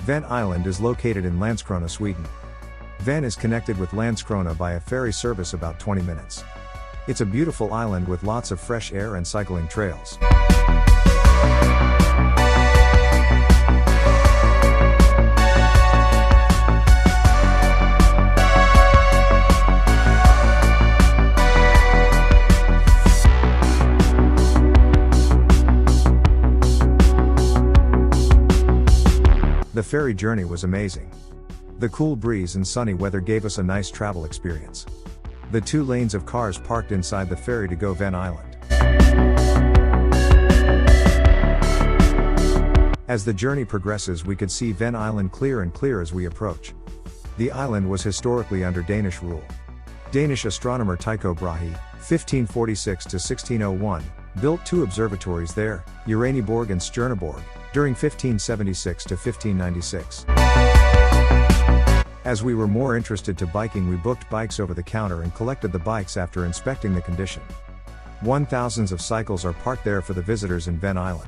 Ven Island is located in Landskrona, Sweden. Ven is connected with Landskrona by a ferry service about 20 minutes. It's a beautiful island with lots of fresh air and cycling trails. The ferry journey was amazing. The cool breeze and sunny weather gave us a nice travel experience. The 2 lanes of cars parked inside the ferry to go Ven Island. As the journey progresses, we could see Ven Island clear and clear as we approach. The island was historically under Danish rule. Danish astronomer Tycho Brahe, 1546 to 1601, built 2 observatories there, Uraniborg and Stjerneborg, during 1576 to 1596. As we were more interested to biking, we booked bikes over the counter and collected the bikes after inspecting the condition. Thousands of cycles are parked there for the visitors in Ven Island.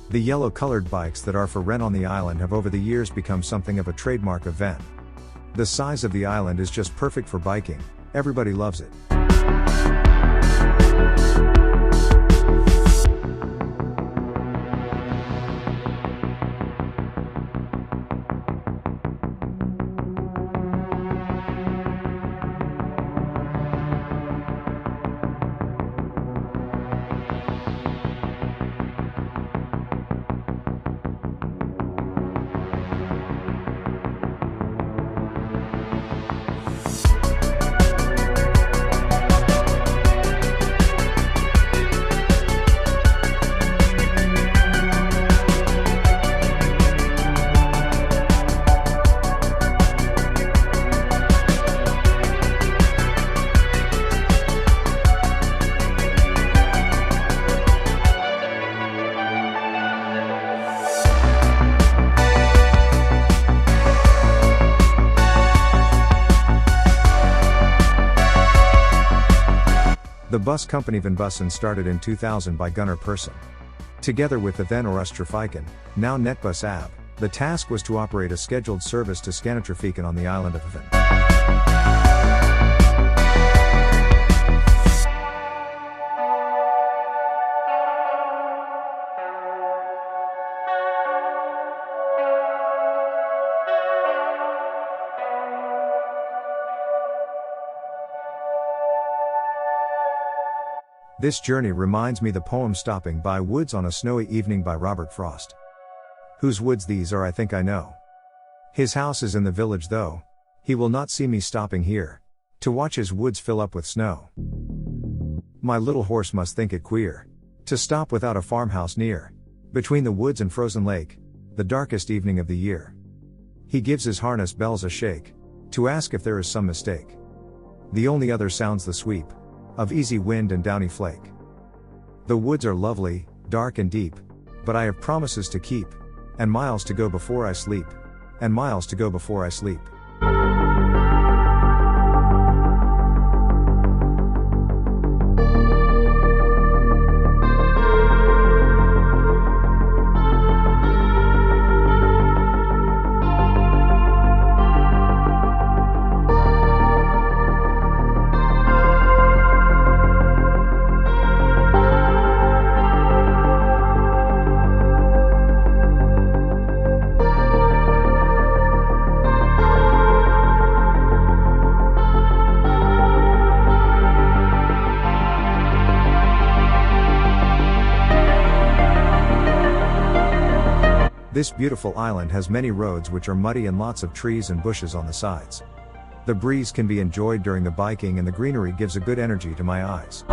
The yellow-colored bikes that are for rent on the island have over the years become something of a trademark of Ven. The size of the island is just perfect for biking, everybody loves it. The bus company Van Bussen started in 2000 by Gunnar Persson. Together with the then Øresund, now Netbus AB, the task was to operate a scheduled service to Scania on the island of Ven. This journey reminds me the poem Stopping by Woods on a Snowy Evening by Robert Frost. Whose woods these are I think I know. His house is in the village though. He will not see me stopping here to watch his woods fill up with snow. My little horse must think it queer to stop without a farmhouse near, between the woods and frozen lake, the darkest evening of the year. He gives his harness bells a shake to ask if there is some mistake. The only other sounds the sweep of easy wind and downy flake. The woods are lovely, dark and deep, but I have promises to keep, and miles to go before I sleep, and miles to go before I sleep. This beautiful island has many roads which are muddy and lots of trees and bushes on the sides. The breeze can be enjoyed during the biking and the greenery gives a good energy to my eyes.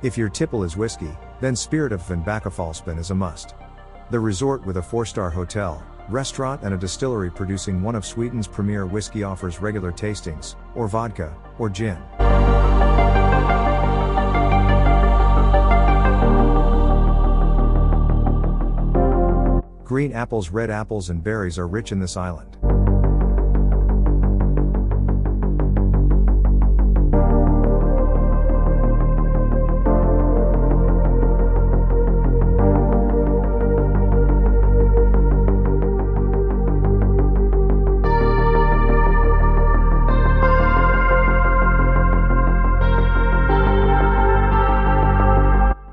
If your tipple is whiskey, then Spirit of Van Bakkefalspen is a must. The resort with a 4-star hotel, restaurant and a distillery producing one of Sweden's premier whiskey offers regular tastings, or vodka, or gin. Green apples, red apples and berries are rich in this island.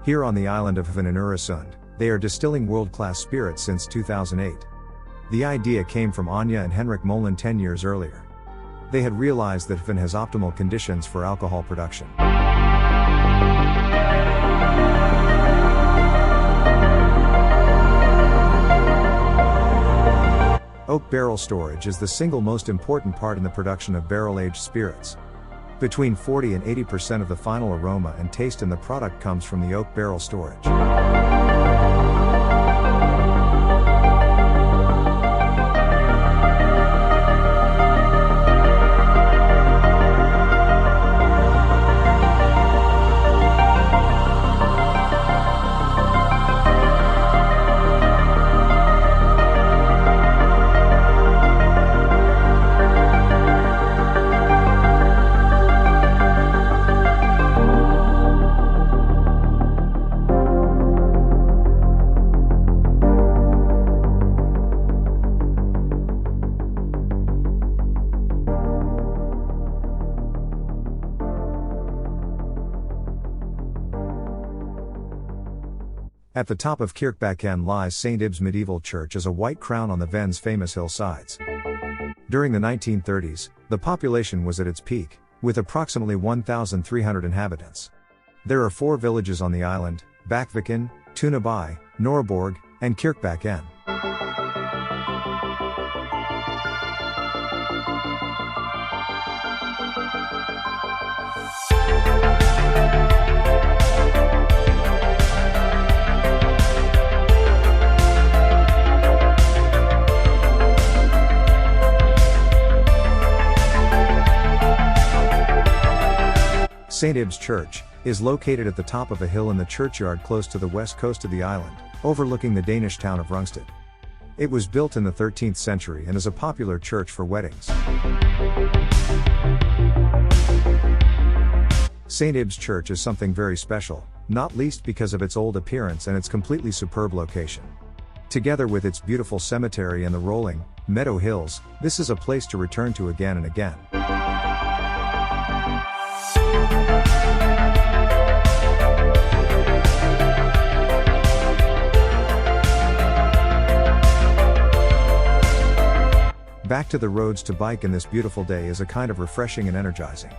Here on the island of Ven in Øresund, they are distilling world-class spirits since 2008. The idea came from Anja and Henrik Molin 10 years earlier. They had realized that Ven has optimal conditions for alcohol production. Oak barrel storage is the single most important part in the production of barrel-aged spirits. Between 40 and 80% of the final aroma and taste in the product comes from the oak barrel storage. At the top of Kirkbakken lies St. Ibs medieval church as a white crown on the Ven's famous hillsides. During the 1930s, the population was at its peak, with approximately 1,300 inhabitants. There are 4 villages on the island: Bakkviken, Tunaby, Norborg, and Kirkbakken. St. Ibs Church is located at the top of a hill in the churchyard close to the west coast of the island, overlooking the Danish town of Rungsted. It was built in the 13th century and is a popular church for weddings. St. Ibs Church is something very special, not least because of its old appearance and its completely superb location. Together with its beautiful cemetery and the rolling, meadow hills, this is a place to return to again and again. Back to the roads to bike in this beautiful day is a kind of refreshing and energizing.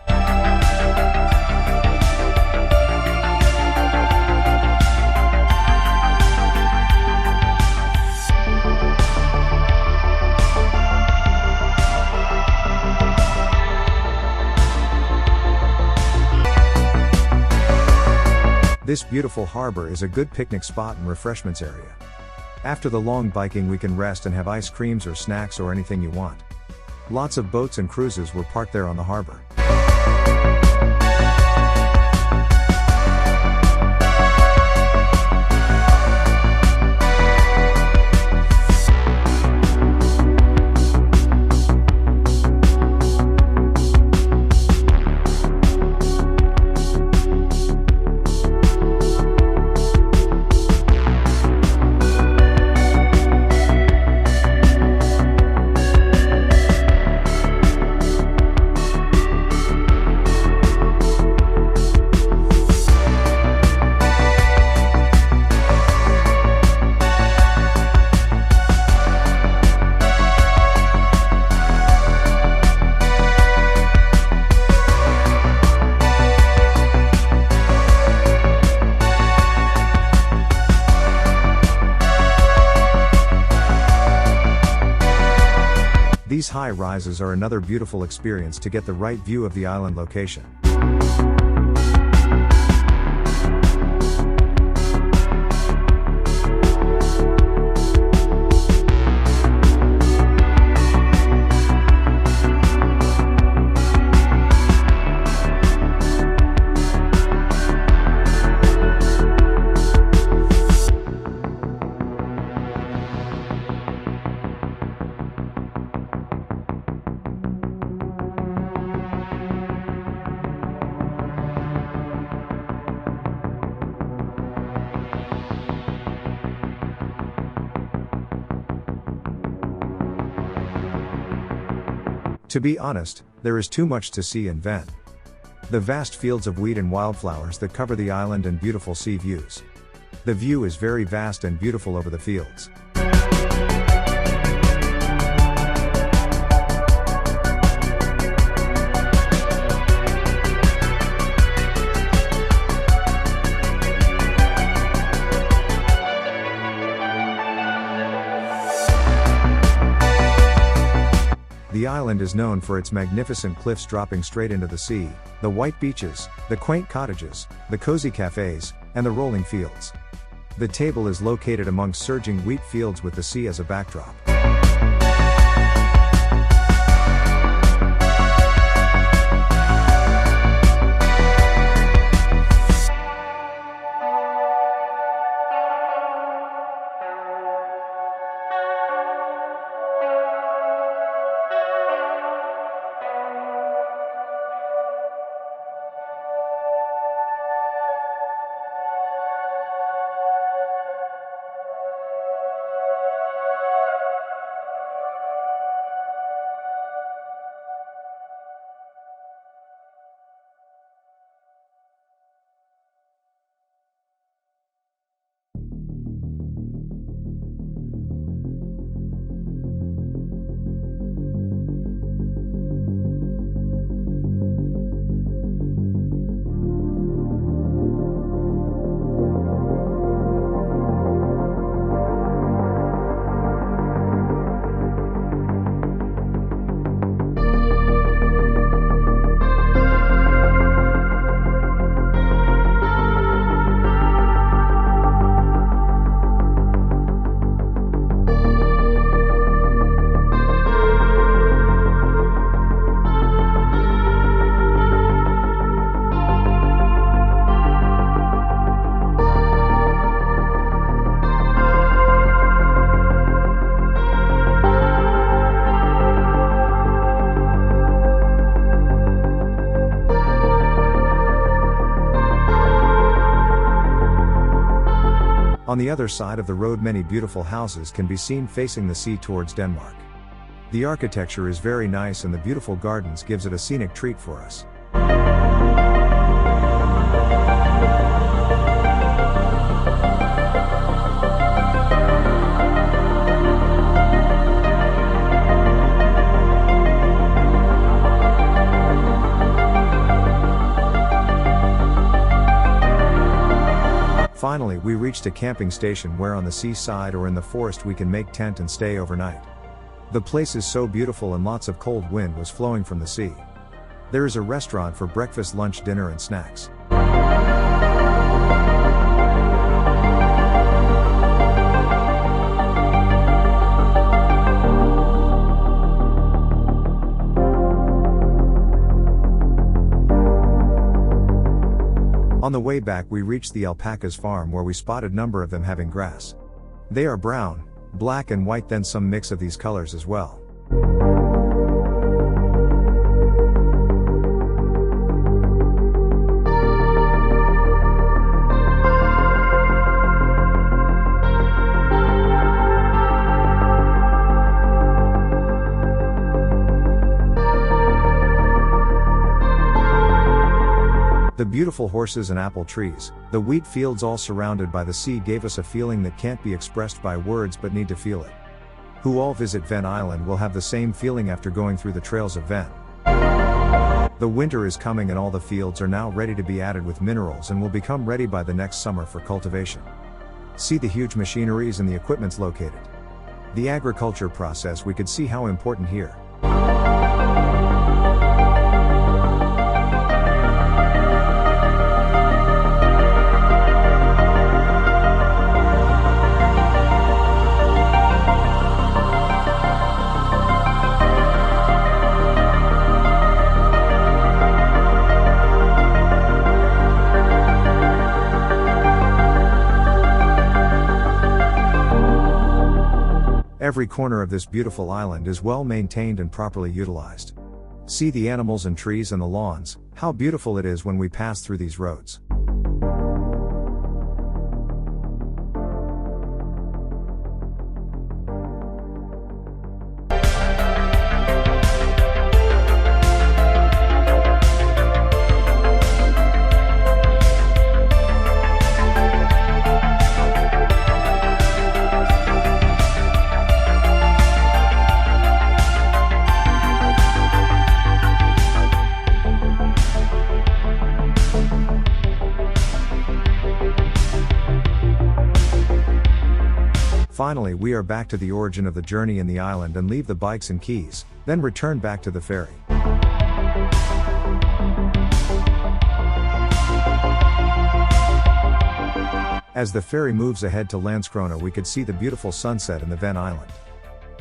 This beautiful harbor is a good picnic spot and refreshments area. After the long biking we can rest and have ice creams or snacks or anything you want. Lots of boats and cruises were parked there on the harbor. These high rises are another beautiful experience to get the right view of the island location. To be honest, there is too much to see in Ven. The vast fields of wheat and wildflowers that cover the island and beautiful sea views. The view is very vast and beautiful over the fields. The island is known for its magnificent cliffs dropping straight into the sea, the white beaches, the quaint cottages, the cozy cafes, and the rolling fields. The table is located amongst surging wheat fields with the sea as a backdrop. On the other side of the road many beautiful houses can be seen facing the sea towards Denmark. The architecture is very nice and the beautiful gardens gives it a scenic treat for us. Finally, we reached a camping station where on the seaside or in the forest we can make tent and stay overnight. The place is so beautiful and lots of cold wind was flowing from the sea. There is a restaurant for breakfast, lunch, dinner and snacks. On the way back we reached the alpacas farm where we spotted a number of them having grass. They are brown, black and white, then some mix of these colors as well. The beautiful horses and apple trees, the wheat fields all surrounded by the sea gave us a feeling that can't be expressed by words but need to feel it. Who all visit Ven Island will have the same feeling after going through the trails of Ven. The winter is coming and all the fields are now ready to be added with minerals and will become ready by the next summer for cultivation. See the huge machineries and the equipments located. The agriculture process we could see how important here. Every corner of this beautiful island is well maintained and properly utilized. See the animals and trees and the lawns, how beautiful it is when we pass through these roads. Finally we are back to the origin of the journey in the island and leave the bikes and keys, then return back to the ferry. As the ferry moves ahead to Landskrona, we could see the beautiful sunset in the Ven Island.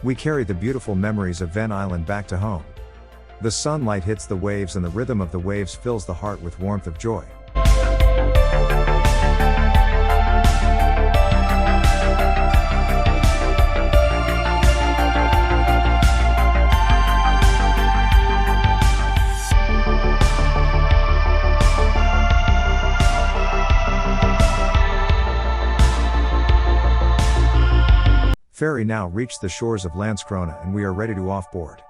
We carry the beautiful memories of Ven Island back to home. The sunlight hits the waves and the rhythm of the waves fills the heart with warmth of joy. Ferry now reached the shores of Landskrona and we are ready to off board.